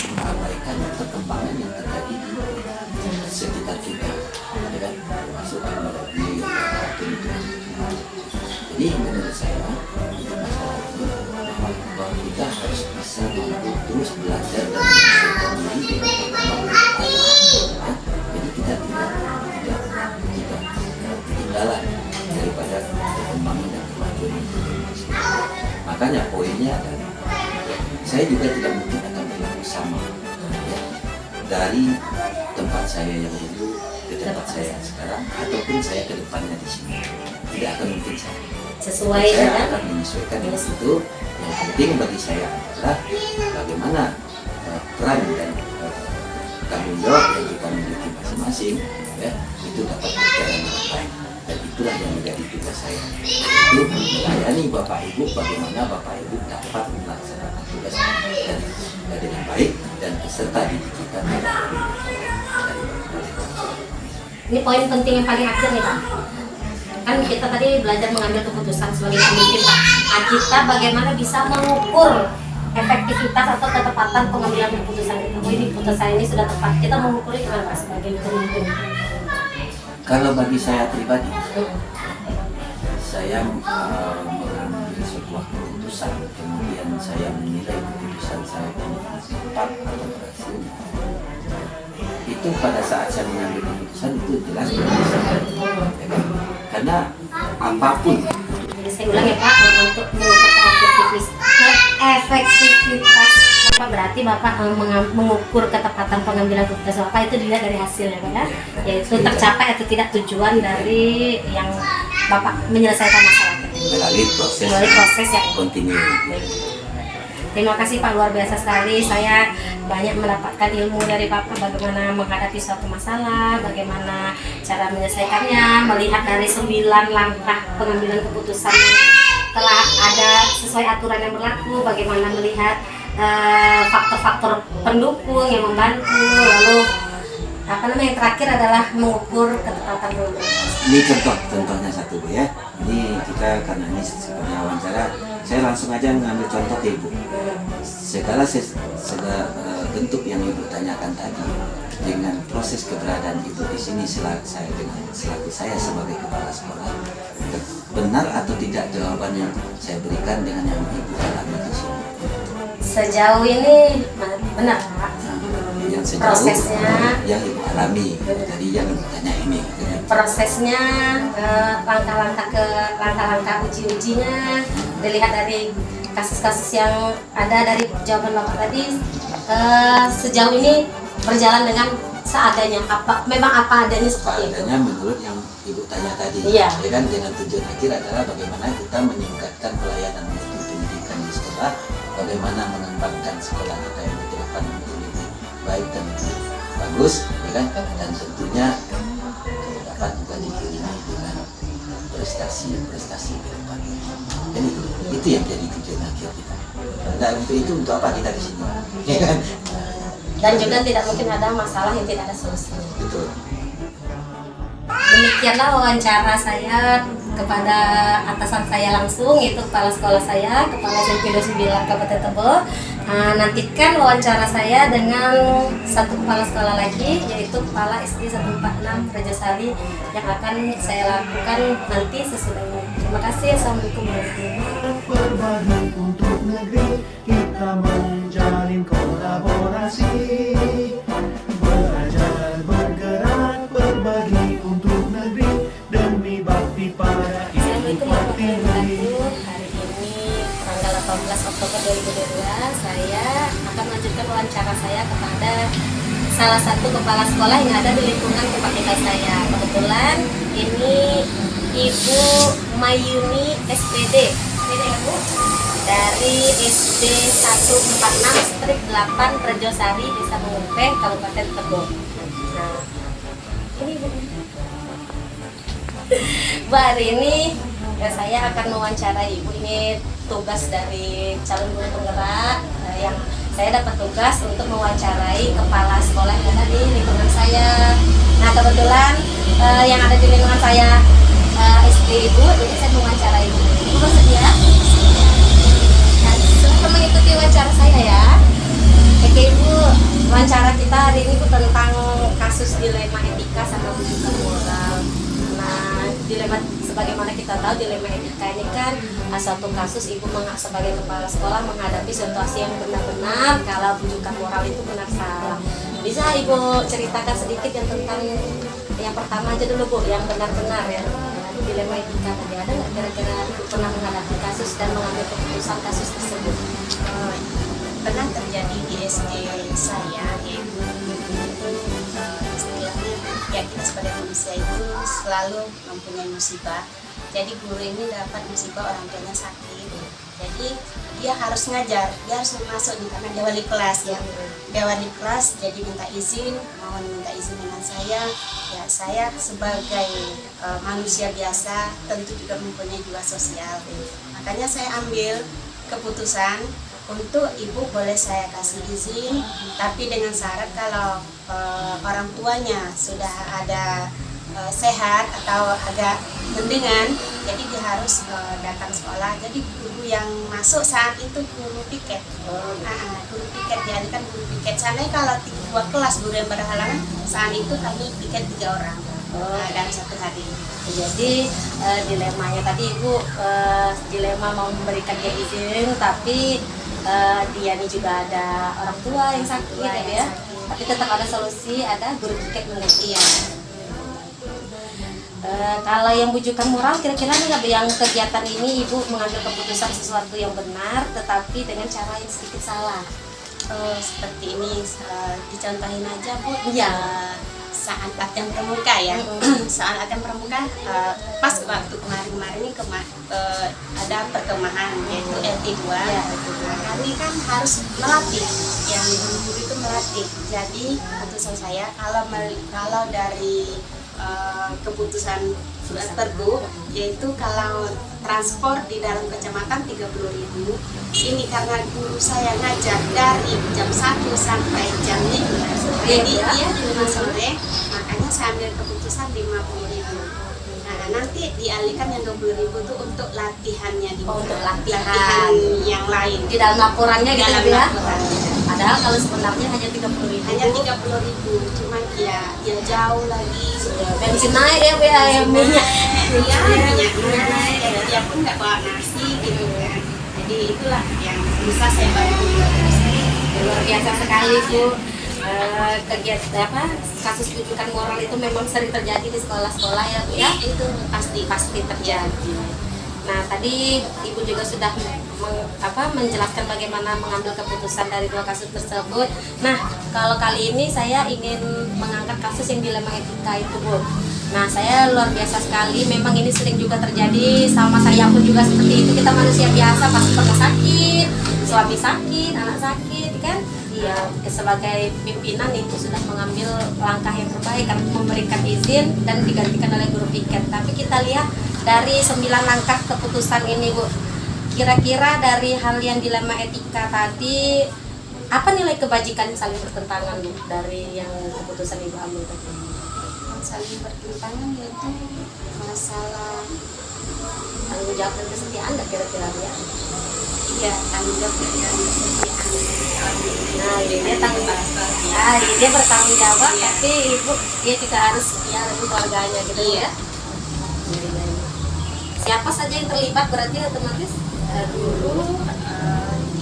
Speaker 3: mengabaikan perkembangan yang terjadi di sekitar kita, ya kan? Termasuk teknologi itu. Jadi menurut saya masalah ini bahwa kita harus bisa terus belajar dan menyesuaikan diri dengan perkembangan yang ada. Jadi kita tidak ketinggalan daripada perkembangan dan kemajuan itu. Makanya poinnya adalah saya juga tidak mungkin akan berlaku sama, ya, dari tempat saya yang dulu ke tempat saya yang sekarang, ataupun saya ke depannya di sini. Tidak akan mungkin sama.
Speaker 2: Sesuai
Speaker 3: Saya
Speaker 2: dengan
Speaker 3: akan menyesuaikan dengan itu. Yang penting bagi saya adalah bagaimana peran dan tanggung jawab yang kita miliki masing-masing masing-masing, ya, itu dapat berjalan dengan baik. Dan itulah yang menjadi tugas saya, itu melayani Bapak Ibu bagaimana Bapak Ibu dapat melaksanakan tugas dengan baik dan peserta didik kita tidak dari
Speaker 2: Ini poin penting yang paling akhir nih Pak. Kan kita tadi belajar mengambil keputusan sebagai pemimpin Pak. Nah, kita bagaimana bisa mengukur efektivitas atau ketepatan pengambilan keputusan kita. Oh, ini keputusan ini sudah tepat. Kita mengukurnya gimana Pak sebagai pemimpin?
Speaker 3: Kalau bagi saya pribadi, saya mengambil sebuah keputusan, kemudian saya menilai keputusan saya ini tepat atau berhasil. Itu pada saat saya mengambil keputusan itu jelas berdasarkan, ya kan? Karena apapun.
Speaker 2: Jadi saya ulang ya Pak, untuk mengukur efektivitas apa berarti Bapak mengukur ketepatan pengambilan keputusan Bapak itu dilihat dari hasilnya Pak ya, yaitu tercapai atau tidak tujuan dari yang Bapak menyelesaikan masalah
Speaker 3: Melalui proses
Speaker 2: yang
Speaker 3: kontinu.
Speaker 2: Terima kasih Pak, luar biasa sekali. Saya banyak mendapatkan ilmu dari Bapak bagaimana menghadapi suatu masalah, bagaimana cara menyelesaikannya, melihat dari 9 langkah pengambilan keputusan yang telah ada sesuai aturan yang berlaku, bagaimana melihat faktor-faktor pendukung yang membantu, lalu yang terakhir adalah mengukur ketepatan pengambilan.
Speaker 3: Ini contohnya satu Bu ya. Ini kita karena ini seperti wawancara, saya langsung aja mengambil contoh Ibu. Segala bentuk yang Ibu tanyakan tadi dengan proses keberadaan Ibu di sini selaku saya sebagai kepala sekolah, benar atau tidak jawaban yang saya berikan dengan yang Ibu alami di sini?
Speaker 2: Sejauh ini benar Pak.
Speaker 3: Yang sejauh
Speaker 2: prosesnya
Speaker 3: yang Ibu alami, jadi yang Ibu tanya ini.
Speaker 2: Prosesnya, langkah-langkah uji-ujinya dilihat dari kasus-kasus yang ada dari jawaban Bapak tadi, sejauh ini berjalan dengan seadanya. Memang apa adanya seperti itu.
Speaker 3: Adanya menurut yang Ibu tanya tadi,
Speaker 2: iya.
Speaker 3: Ya kan, dengan tujuan akhir adalah bagaimana kita meningkatkan pelayanan mutu pendidikan di sekolah, bagaimana mengembangkan sekolah kita yang ke depan menjadi lebih baik dan lebih bagus, ya kan, dan tentunya dapat juga diiringi dengan prestasi ke depan. Dan itu yang jadi tujuan akhir kita. Nah, untuk apa kita di sini? Ya kan?
Speaker 2: Dan juga tidak mungkin ada masalah yang tidak ada solusinya.
Speaker 3: Betul.
Speaker 2: Demikianlah wawancara saya kepada atasan saya langsung, yaitu kepala sekolah saya, Kepala SMP 29 Kabupaten Tebo. Nantikan wawancara saya dengan satu kepala sekolah lagi, yaitu Kepala SD 146 Rajasari, yang akan saya lakukan nanti sesudah ini. Terima kasih. Assalamualaikum warahmatullahi wabarakatuh.
Speaker 1: Berbagi untuk negeri, kita menjalin kolaborasi. Belajar, bergerak, berbagi untuk negeri, demi bakti para ibu
Speaker 2: Assalamualaikum warahmatullahi
Speaker 1: pertiwi.
Speaker 2: wabarakatuh. Hari ini tanggal 18 Oktober 2022, saya akan melanjutkan wawancara saya kepada salah satu kepala sekolah yang ada di lingkungan tempat tinggal saya. Kebetulan ini Ibu Mayuni SPD, Bu, dari SD 146/8 Rejosari, Desa Mengupeng, Kabupaten Tebo. Nah, ini Bu. Bu, hari ini saya akan mewawancarai Ibu. Ini tugas dari calon guru penggerak, yang saya dapat tugas untuk mewawancarai kepala sekolah yang ada di lingkungan saya. Nah, kebetulan yang ada di lingkungan saya SD Ibu, jadi saya mewawancarai Ibu. Ibu bersedia? Nah, silahkan mengikuti wawancara saya ya. Oke Ibu, wawancara kita hari ini Bu tentang kasus dilema etika sama rujukan moral. Nah, dilema sebagaimana kita tahu, dilema etika ini kan suatu kasus Ibu sebagai kepala sekolah menghadapi situasi yang benar-benar kalau rujukan moral itu benar salah. Bisa Ibu ceritakan sedikit yang tentang yang pertama aja dulu Bu, yang benar-benar ya, dilema etika tadi. Ada nggak kira-kira Ibu pernah menghadapi kasus dan mengambil keputusan kasus tersebut?
Speaker 4: Pernah terjadi di SD saya, yaitu istilahnya ya, kita sebagai manusia itu selalu mempunyai musibah. Jadi guru ini dapat musibah orang tuanya sakit, jadi dia harus ngajar, dia harus masuk nih karena dia wali kelas ya. Dia wali kelas, jadi minta izin dengan saya dia ya saya sebagai manusia biasa tentu juga mempunyai jiwa sosial. Makanya saya ambil keputusan untuk ibu boleh saya kasih izin, tapi dengan syarat kalau orang tuanya sudah ada sehat atau agak mendingan, jadi dia harus datang sekolah. Jadi guru yang masuk saat itu guru piket. Guru piket, dialihkan guru piket. Seandainya kalau 2 kelas guru yang berhalangan, saat itu kami piket 3 orang dalam 1 hari.
Speaker 2: Jadi dilemanya tadi ibu, dilema mau memberikan dia izin, tapi dia ini juga ada orang tua yang sakit ya. Tapi tetap ada solusi, ada guru piket mengerti ya. Kalau yang bujukan moral, kira-kira nih yang kegiatan ini ibu mengambil keputusan sesuatu yang benar, tetapi dengan cara yang sedikit salah.
Speaker 4: Seperti ini, dicontohin aja Bu.
Speaker 2: Iya.
Speaker 4: Saat latihan pramuka ya. Saat latihan pramuka, pas waktu kemarin ini ada perkemahan yaitu LT2.
Speaker 2: Ya,
Speaker 4: Kami kan harus melatih, yang guru-guru itu melatih. Jadi keputusan saya kalau dari keputusan Pergub, yaitu kalau transport di dalam kecamatan 30.000. Ini karena guru saya ngajar dari jam 1 sampai jam 5, jadi dia 5 sore, makanya saya ambil keputusan 50.000. Nah, nanti dialihkan yang 20.000 itu untuk latihannya
Speaker 2: untuk
Speaker 4: latihan yang lain
Speaker 2: di dalam laporannya gitu
Speaker 4: dalam
Speaker 2: ya.
Speaker 4: laporan.
Speaker 2: Padahal kalau sebenarnya hanya 30.000.
Speaker 4: Hanya 30.000, cuman ya jauh lagi.
Speaker 2: Bensin naik ya Bu ya, minyak.
Speaker 4: Iya, minyak naik, ya dia pun nggak bawa nasi gitu kan. Jadi itulah yang bisa saya bantu.
Speaker 2: Luar biasa sekali Bu. Kegiatan kasus rujukan moral itu memang sering terjadi di sekolah-sekolah ya Bu ya.
Speaker 4: Itu pasti
Speaker 2: terjadi. Nah, tadi Ibu juga sudah menjelaskan bagaimana mengambil keputusan dari 2 kasus tersebut. Nah, kalau kali ini saya ingin mengangkat kasus yang dilema etika itu Bu. Nah, saya luar biasa sekali, memang ini sering juga terjadi sama saya pun juga seperti itu. Kita manusia biasa, pasti pernah sakit, suami sakit, anak sakit kan. Ya, sebagai pimpinan itu sudah mengambil langkah yang terbaik karena memberikan izin dan digantikan oleh guru piket. Tapi kita lihat dari 9 langkah keputusan ini Bu, kira-kira dari hal yang dilema etika tadi, apa nilai kebajikan yang saling bertentangan Bu dari yang keputusan Ibu ambil tadi?
Speaker 4: saling bertentangan yaitu masalah
Speaker 2: Tanggung jawab dan kesetiaan nggak kira-kira ya?
Speaker 4: iya tanggung jawab dan kesetiaan.
Speaker 2: Nah, dia tanggung jawab. Dia bertanggung jawab,
Speaker 4: Iya.
Speaker 2: tapi ibu dia juga harus setia dengan keluarganya gitu
Speaker 4: Iya.
Speaker 2: ya. Siapa saja yang terlibat berarti otomatis guru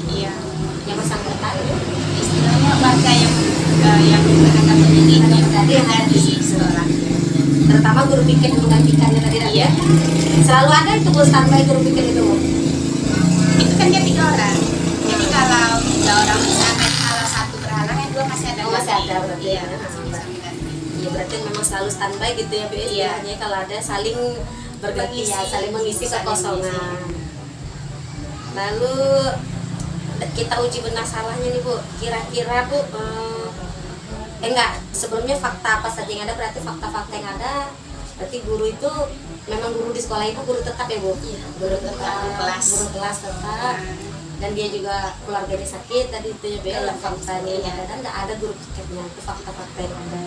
Speaker 4: Iya,
Speaker 2: yang bersangkutan ya.
Speaker 4: istilahnya warga yang akan mendidik yang ada di sekolah.
Speaker 2: Terutama guru piket yang menggantikannya tadi.
Speaker 4: Iya.
Speaker 2: Selalu ada itu Bu standby guru piket itu.
Speaker 4: Itu kan dia 3 orang. Jadi kalau 3 orang misalkan kalau 1 berhalang yang 2 masih ada.
Speaker 2: Oh, masih
Speaker 4: ganti.
Speaker 2: ada berarti.
Speaker 4: Iya, masih bisa mengganti.
Speaker 2: Iya, berarti memang selalu standby gitu ya Bu.
Speaker 4: Iya.
Speaker 2: Istilahnya kalau ada saling berganti ya, saling mengisi
Speaker 4: Saling
Speaker 2: kekosongan. Lalu kita uji benar salahnya nih Bu. Kira-kira Bu enggak, sebelumnya fakta apa saja yang ada, berarti fakta-fakta yang ada berarti guru itu memang guru di sekolah itu guru tetap ya Bu?
Speaker 4: Iya,
Speaker 2: Guru tetap,
Speaker 4: guru kelas.
Speaker 2: guru kelas tetap. Dan dia juga keluarganya sakit tadi itu ya Bu,
Speaker 4: Iya,
Speaker 2: dalam faktanya
Speaker 4: iya.
Speaker 2: dan nggak ada guru piketnya, itu fakta-fakta yang ada.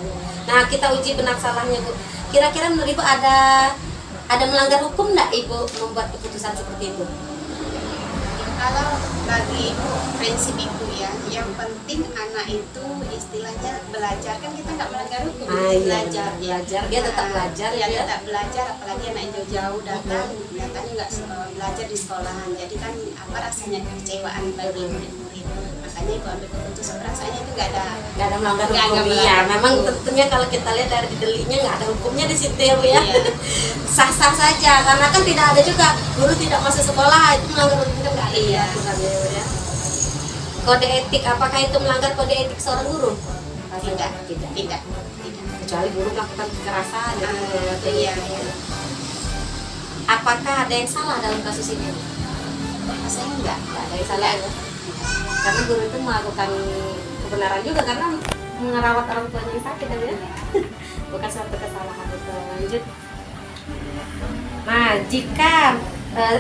Speaker 2: Nah, kita uji benar salahnya Bu. Kira-kira menurut Ibu ada melanggar hukum nggak Ibu membuat keputusan seperti itu?
Speaker 4: Kalau bagi ibu prinsip ibu ya, yang penting anak itu istilahnya belajar, kan kita nggak melanggar hukum, belajar
Speaker 2: dia tetap belajar
Speaker 4: ya,
Speaker 2: ya.
Speaker 4: tetap belajar, apalagi anak yang jauh-jauh datang datangnya nggak belajar di sekolahan, jadi kan apa rasanya kekecewaan bagi murid-murid. Makanya ibu ambil keputusan, rasanya itu nggak ada
Speaker 2: melanggar
Speaker 4: Nggak
Speaker 2: hukum
Speaker 4: melanggar
Speaker 2: ya.
Speaker 4: hukum.
Speaker 2: Memang tentunya kalau kita lihat dari deliknya nggak ada hukumnya di situ ya Bu ya.
Speaker 4: Iya.
Speaker 2: Sah-sah saja karena kan tidak ada juga guru tidak masuk sekolah itu melanggar hukum kan nggak ada.
Speaker 4: Iya.
Speaker 2: Aturannya ya Bu ya. Kode etik, apakah itu melanggar kode etik seorang guru?
Speaker 4: tidak
Speaker 2: Tidak. Kecuali guru melakukan kekerasan ya.
Speaker 4: iya.
Speaker 2: Apakah ada yang salah dalam kasus ini?
Speaker 4: Rasanya enggak.
Speaker 2: Tidak ada yang salah ya. Karena guru itu melakukan kebenaran juga karena merawat orang tuanya yang sakit ya. bukan suatu kesalahan. Betul. Lanjut. Nah, jika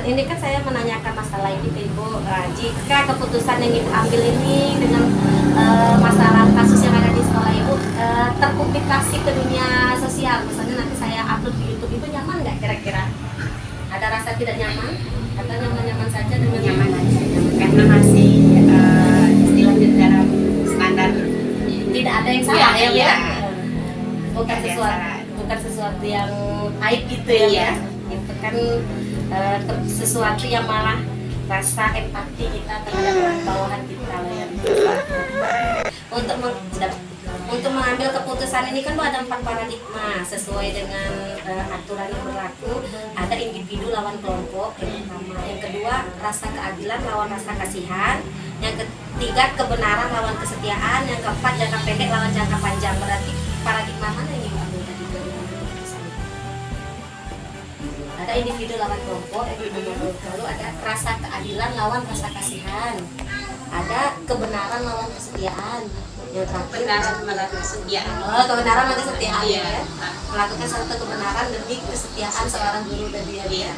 Speaker 2: ini kan saya menanyakan masalah ini ke Ibu. Nah, jika keputusan yang Ibu ambil ini dengan masalah kasus yang ada di sekolah Ibu terpublikasi ke dunia sosial, misalnya nanti saya upload di YouTube, Ibu nyaman nggak kira-kira? Ada rasa tidak nyaman? Atau nyaman-nyaman saja dengan
Speaker 4: Nyaman aja, karena masih istilahnya dalam standar.
Speaker 2: tidak ada yang salah ya, Bu?
Speaker 4: Iya.
Speaker 2: Bukan
Speaker 4: Tidak ada yang
Speaker 2: sesuatu
Speaker 4: salah.
Speaker 2: bukan sesuatu yang aib gitu ya,
Speaker 4: Iya.
Speaker 2: Bu? Itu kan sesuatu yang malah rasa empati kita terhadap orang bawahan kita lah ya. Untuk mengambil keputusan ini kan Bu, ada 4 paradigma sesuai dengan aturan yang berlaku. Ada individu lawan kelompok yang pertama, yang kedua rasa keadilan lawan rasa kasihan, yang ketiga kebenaran lawan kesetiaan, yang keempat jangka pendek lawan jangka panjang. Berarti paradigma mana yang diambil tadi dari keputusan itu? Ada individu lawan kelompok, lalu ada rasa keadilan lawan rasa kasihan, ada kebenaran lawan kesetiaan, yang terakhir
Speaker 4: Kebenaran melalui kesetiaan.
Speaker 2: kebenaran lawan kesetiaan.
Speaker 4: Iya.
Speaker 2: Ya, melakukan suatu kebenaran demi kesetiaan seorang guru dan dia.
Speaker 4: Iya.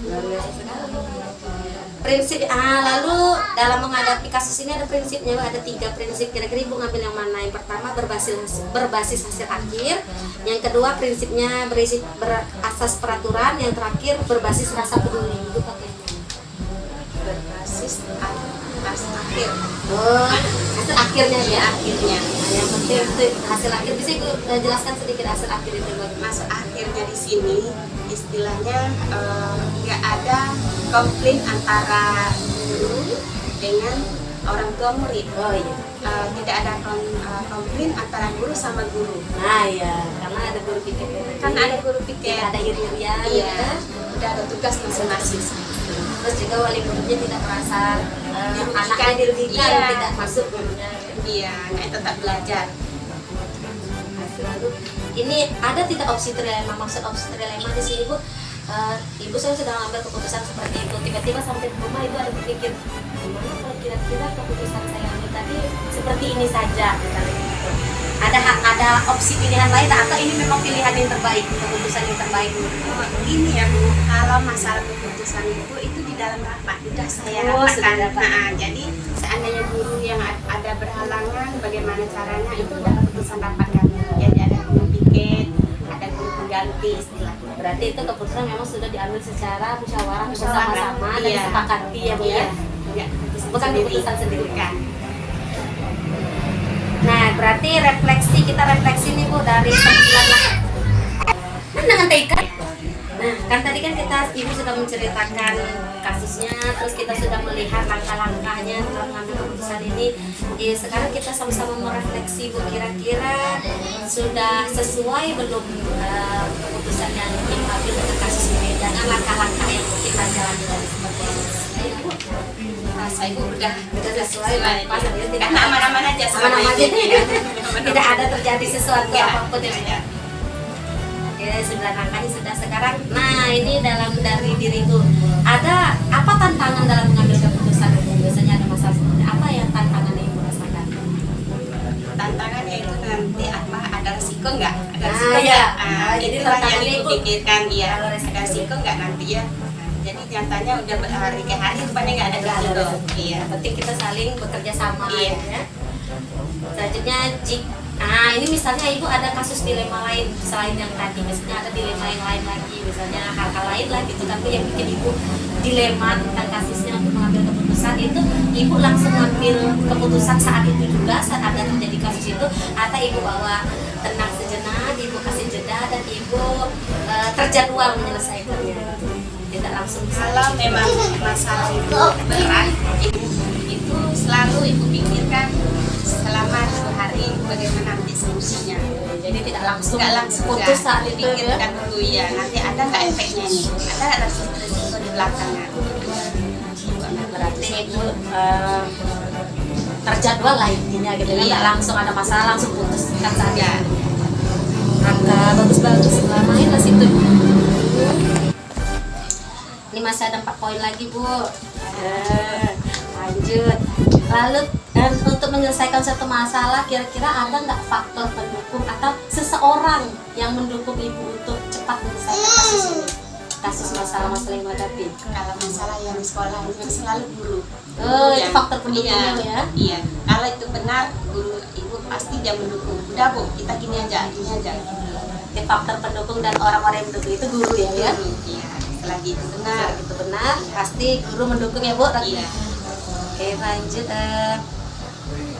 Speaker 2: Luar biasa sekali. Prinsip lalu dalam menghadapi kasus ini ada prinsipnya, ada 3 prinsip. Kira-kira Ibu ngambil yang mana? Yang pertama berbasis hasil akhir, yang kedua prinsipnya berasas peraturan, yang terakhir berbasis rasa peduli. Ibu pakai
Speaker 4: Berbasis hasil akhir.
Speaker 2: hasil akhirnya ya.
Speaker 4: Akhirnya.
Speaker 2: Nah, yang penting itu hasil akhir. Bisa Ibu jelaskan sedikit hasil akhir itu bagaimana?
Speaker 4: Masuk akhirnya di sini istilahnya nggak ada konflik antara guru dengan orang tua murid.
Speaker 2: Oh iya.
Speaker 4: Tidak ada konflik antara guru sama guru.
Speaker 2: Nah ya, karena ada guru piket.
Speaker 4: Kan ada guru piket.
Speaker 2: Tidak ada iri-irian.
Speaker 4: Iya.
Speaker 2: Ya.
Speaker 4: Udah ada tugas masing-masing.
Speaker 2: Terus juga wali muridnya tidak merasa
Speaker 4: Dirugikan.
Speaker 2: anaknya dirugikan,
Speaker 4: Iya.
Speaker 2: tidak masuk gurunya.
Speaker 4: Iya, anaknya tetap belajar.
Speaker 2: Lalu ini ada tidak opsi trilema? Maksud opsi trilema di sini Bu, Ibu saya sudah mengambil keputusan seperti itu, tiba-tiba sampai di rumah Ibu ada berpikir gimana kalau kira-kira keputusan saya ambil tadi seperti ini saja, misalnya gitu. Ada opsi pilihan lain atau ini memang pilihan yang terbaik, keputusan yang terbaik?
Speaker 4: Ini ya Bu, kalau masalah keputusan itu di dalam rapat sudah saya
Speaker 2: Oh,
Speaker 4: rapatkan.
Speaker 2: sudah dapat.
Speaker 4: Nah, jadi seandainya guru yang ada berhalangan, bagaimana caranya itu udah keputusan rapat kami. Jadi ada guru piket, ada guru pengganti istilahnya.
Speaker 2: Berarti itu keputusan memang sudah diambil secara musyawarah
Speaker 4: Musyawarah,
Speaker 2: bersama-sama dan
Speaker 4: iya.
Speaker 2: disepakati ya Bu ya?
Speaker 4: Iya, enggak keputusan
Speaker 2: Bukan
Speaker 4: sendiri.
Speaker 2: keputusan sendiri.
Speaker 4: Bukan.
Speaker 2: Nah, berarti kita refleksi nih Bu dari 9 lah. Kan dengan TK. Nah, kan tadi kan Ibu sudah menceritakan kasusnya, terus kita sudah melihat langkah-langkahnya dalam mengambil keputusan ini. Ya, sekarang kita sama-sama merefleksi Bu, kira-kira sudah sesuai belum keputusan yang Ibu ambil dengan kasus ini dengan langkah-langkah yang kita jalankan seperti ini. Ayo Bu.
Speaker 4: Rasa ibu udah
Speaker 2: Sesuai pas dia tidak
Speaker 4: karena aman-aman aja selama
Speaker 2: aman-aman aja
Speaker 4: ini.
Speaker 2: ya. Tidak ada terjadi sesuatu
Speaker 4: Iya.
Speaker 2: apapun ya. Oke, 9 langkahnya sudah sekarang. Nah, ini dari diriku ada apa tantangan dalam mengambil keputusan itu? Biasanya ada masalah seperti apa yang tantangan yang Ibu rasakan?
Speaker 4: Tantangannya itu nanti apa, ada resiko nggak? Ada
Speaker 2: Ah,
Speaker 4: resiko
Speaker 2: iya.
Speaker 4: nggak?
Speaker 2: Ah, jadi
Speaker 4: itulah yang
Speaker 2: tantangannya
Speaker 4: ibu
Speaker 2: itu
Speaker 4: pikirkan ya.
Speaker 2: kalau resiko.
Speaker 4: Ada resiko nggak nanti ya? Jadi nyatanya udah hari ke hari rupanya nggak ada
Speaker 2: Nggak ada
Speaker 4: resiko.
Speaker 2: resiko.
Speaker 4: Iya.
Speaker 2: Yang penting kita saling bekerja sama
Speaker 4: Iya.
Speaker 2: ya. Selanjutnya ini misalnya Ibu ada kasus dilema lain selain yang tadi, misalnya ada dilema yang lain lagi, misalnya hal-hal lain lah gitu kan Bu, yang bikin Ibu dilema tentang kasusnya untuk mengambil keputusan itu, Ibu langsung ngambil keputusan saat itu juga, saat ada terjadi kasus itu, atau Ibu bawa tenang sejenak, Ibu kasih jeda dan Ibu terjadwal menyelesaikannya, tidak langsung
Speaker 4: Kalau memang masalah itu berat, itu selalu ibu pikirkan selama 2 hari bagaimana nanti solusinya.
Speaker 2: jadi tidak langsung
Speaker 4: Nggak langsung
Speaker 2: putus
Speaker 4: nggak.
Speaker 2: saat itu ya.
Speaker 4: Pikirkan dulu ya. Nanti ada nggak efeknya ini? Ada resiko di belakangnya.
Speaker 2: Berarti Ibu terjadwal lah intinya gitu kan,
Speaker 4: Iya.
Speaker 2: nggak langsung ada masalah langsung putus kan saja.
Speaker 4: Ya.
Speaker 2: Angka bagus-bagus, main lah situ. Ini masih ada 4 poin lagi Bu. Lanjut. Lalu Dan untuk menyelesaikan satu masalah, kira-kira ada nggak faktor pendukung atau seseorang yang mendukung ibu untuk cepat menyelesaikan kasus ini? Kasus masalah-masalah yang menghadapi.
Speaker 4: Kalau masalah yang di sekolah itu selalu guru.
Speaker 2: Oh, itu
Speaker 4: Yang-
Speaker 2: faktor pendukungnya
Speaker 4: iya,
Speaker 2: ya?
Speaker 4: Iya. Kalau itu benar, guru ibu pasti dia mendukung. Udah bu, kita gini aja, gini aja.
Speaker 2: Oke, faktor pendukung dan orang-orang yang mendukung itu guru ya?
Speaker 4: Guru, iya. Selagi itu benar.
Speaker 2: Nah, itu benar, pasti guru mendukung ya Bu?
Speaker 4: Iya.
Speaker 2: Oke, lanjut.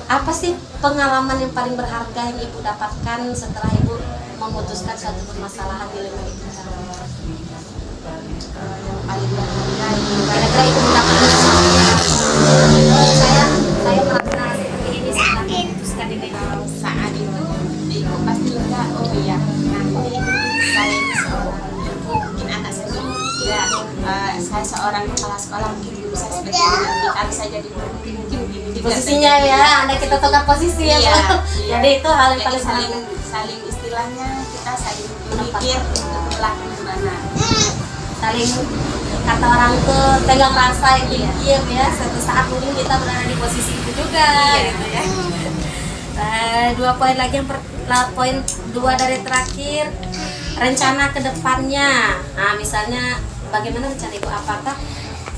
Speaker 2: Apa sih pengalaman yang paling berharga yang ibu dapatkan setelah ibu memutuskan suatu permasalahan dilema itu?
Speaker 4: Yang paling berharga itu
Speaker 2: Kira-kira ibu mendapatkan saya merasa seperti ini setelah memutuskan dilema.
Speaker 4: saat itu ibu pasti lega. Oh iya, nanti saya ini seorang ibu, mungkin anak saya tidak. Saya seorang kepala sekolah, mungkin guru saya seperti ini. Nanti kalau saya jadi guru, mungkin begini
Speaker 2: Di
Speaker 4: juga
Speaker 2: posisinya
Speaker 4: saya.
Speaker 2: ya, anda kita tukar posisi ya,
Speaker 4: Iya,
Speaker 2: Bu.
Speaker 4: iya.
Speaker 2: Jadi itu hal yang
Speaker 4: Jadi
Speaker 2: paling
Speaker 4: saling istilahnya kita saling berpikir untuk melakukan gimana.
Speaker 2: saling kata orang tuh pegang rasa itu ya suatu saat mungkin kita berada di posisi itu juga gitu ya. Dua poin lagi poin 2 dari terakhir, rencana kedepannya. Nah misalnya bagaimana rencana ibu, apakah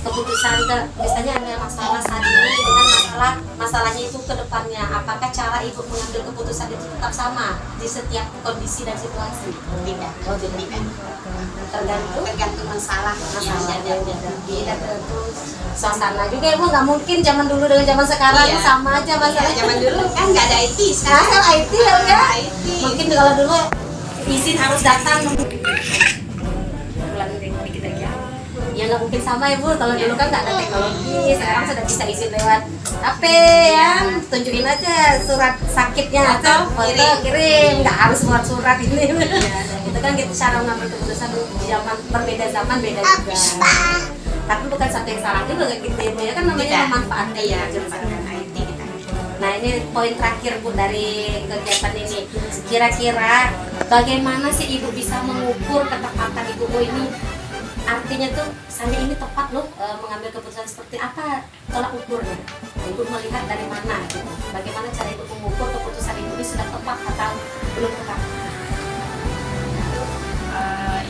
Speaker 2: keputusan misalnya ada masalah saat ini dengan masalahnya itu kedepannya, apakah cara ibu mengambil keputusan itu tetap sama di setiap kondisi dan situasi?
Speaker 4: Tidak,
Speaker 2: Oh, tidak.
Speaker 4: tergantung masalah yang
Speaker 2: Masalah
Speaker 4: ada.
Speaker 2: beda tentu suasana juga ibu, nggak mungkin zaman dulu dengan zaman sekarang
Speaker 4: Iya.
Speaker 2: sama aja masalah.
Speaker 4: Iya, zaman dulu kan nggak ada IT sekarang.
Speaker 2: Sekarang IT ya udah.
Speaker 4: IT.
Speaker 2: Mungkin kalau dulu izin harus datang. Ulang dikit lagi ya. Ya nggak mungkin sama ibu. Kalau dulu kan nggak ada teknologi, sekarang sudah bisa izin lewat HP ya. Tunjukin aja surat sakitnya atau foto kirim, nggak harus buat surat ini. Itu kan kita cara mengambil keputusan di zaman berbeda zaman beda juga. Tapi bukan satu yang salah juga kayak gitu ibu ya, kan namanya
Speaker 4: Tidak.
Speaker 2: memanfaatkan
Speaker 4: Iya,
Speaker 2: ya.
Speaker 4: memanfaatkan IT kita.
Speaker 2: Nah ini poin terakhir Bu dari kegiatan ini. Kira-kira bagaimana sih ibu bisa mengukur ketepatan ibu? Oh ini artinya tuh saya ini tepat loh mengambil keputusan seperti apa, tolak ukurnya. Ibu melihat dari mana gitu. Bagaimana cara ibu mengukur keputusan ibu ini sudah tepat atau belum tepat?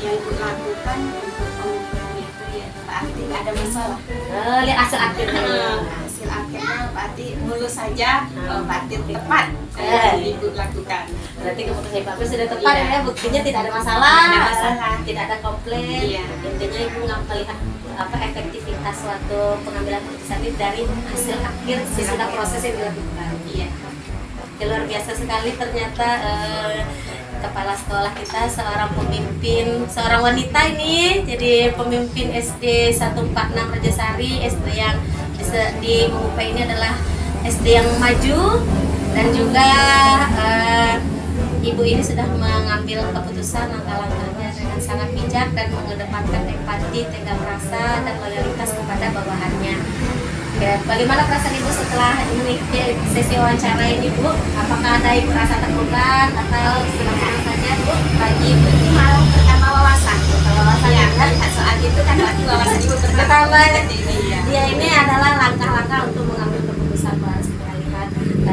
Speaker 4: Yang ibu lakukan untuk pengukuran itu ya berarti nggak ada masalah.
Speaker 2: Lihat hasil akhirnya.
Speaker 4: Hasil akhirnya berarti mulus saja, berarti tepat
Speaker 2: Eh.
Speaker 4: yang ibu lakukan.
Speaker 2: Berarti keputusan ibu sudah tepat
Speaker 4: Iya.
Speaker 2: ya, buktinya tidak ada masalah,
Speaker 4: Tidak ada masalah.
Speaker 2: tidak ada komplain.
Speaker 4: Iya.
Speaker 2: Intinya ibu nggak melihat efektivitas suatu pengambilan keputusan ini dari hasil akhir sesudah proses yang dilakukan.
Speaker 4: Iya.
Speaker 2: Luar biasa sekali ternyata kepala sekolah kita seorang pemimpin, seorang wanita ini, jadi pemimpin SD 146 Rajasari, SD yang di Mengupai ini adalah SD yang maju, dan juga ibu ini sudah mengambil keputusan langkah-langkahnya dengan sangat bijak dan mengedepankan empati, tenggang rasa, dan loyalitas kepada bawahannya. Ya, bagaimana perasaan ibu setelah mengikuti sesi wawancara ini Bu? Apakah ada ibu rasa terbeban atau senang-senang saja Bu? Bagi ibu
Speaker 4: Ini malah pertama wawasan.
Speaker 2: wawasan
Speaker 4: Iya,
Speaker 2: kan?
Speaker 4: melihat soal itu kan berarti wawasan ibu
Speaker 2: Pertama,
Speaker 4: seperti ini ya.
Speaker 2: dia ini adalah langkah-langkah untuk mengambil keputusan Bu. Harus kita lihat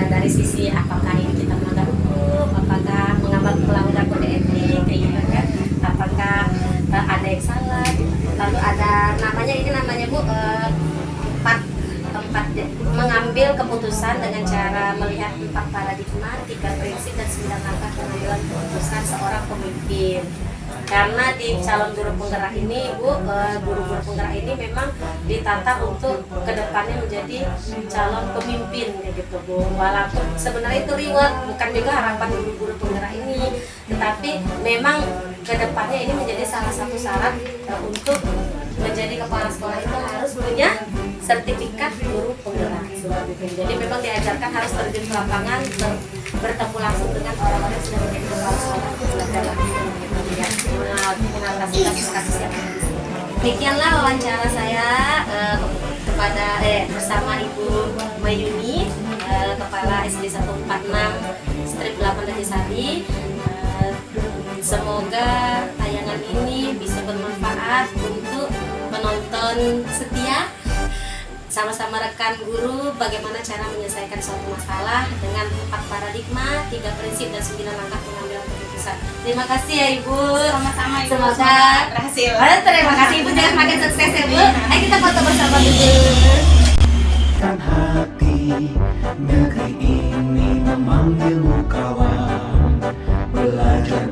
Speaker 2: dari sisi apakah ini kita melanggar hukum, apakah melanggar kode etik, kayak gitu kan? Apakah ada yang salah? Lalu ada namanya Bu mengambil keputusan dengan cara melihat 4 paradigma, 3 prinsip, dan 9 langkah pengambilan keputusan seorang pemimpin. Karena di calon guru penggerak ini, guru-guru penggerak ini memang ditata untuk kedepannya menjadi calon pemimpin, gitu Bu. Walaupun sebenarnya itu reward, bukan juga harapan guru-guru penggerak ini, tetapi memang kedepannya ini menjadi salah satu syarat untuk menjadi kepala sekolah itu harus punya sertifikat guru penggerak. Jadi memang diajarkan harus terjun ke lapangan, bertemu langsung dengan orang-orang yang sudah menjadi kepala sekolah, belajar langsung gitu ya, mengatasi kasus-kasus yang ada di sini. Demikianlah wawancara saya kepada bersama Ibu Mayuni, Kepala SD 146/8 Rajasari. Semoga tayangan ini bisa bermanfaat untuk penonton setia sama-sama rekan guru bagaimana cara menyelesaikan suatu masalah dengan 4 paradigma, 3 prinsip dan 9 langkah pengambilan keputusan. Terima kasih ya Ibu.
Speaker 4: Sama-sama Ibu.
Speaker 2: Semoga
Speaker 4: Semoga berhasil.
Speaker 2: Terima kasih Ibu, jangan makin sukses ya Bu. Ayo kita foto bersama dulu.
Speaker 1: Kan hati negeri ini memanggilmu kawan. Belajar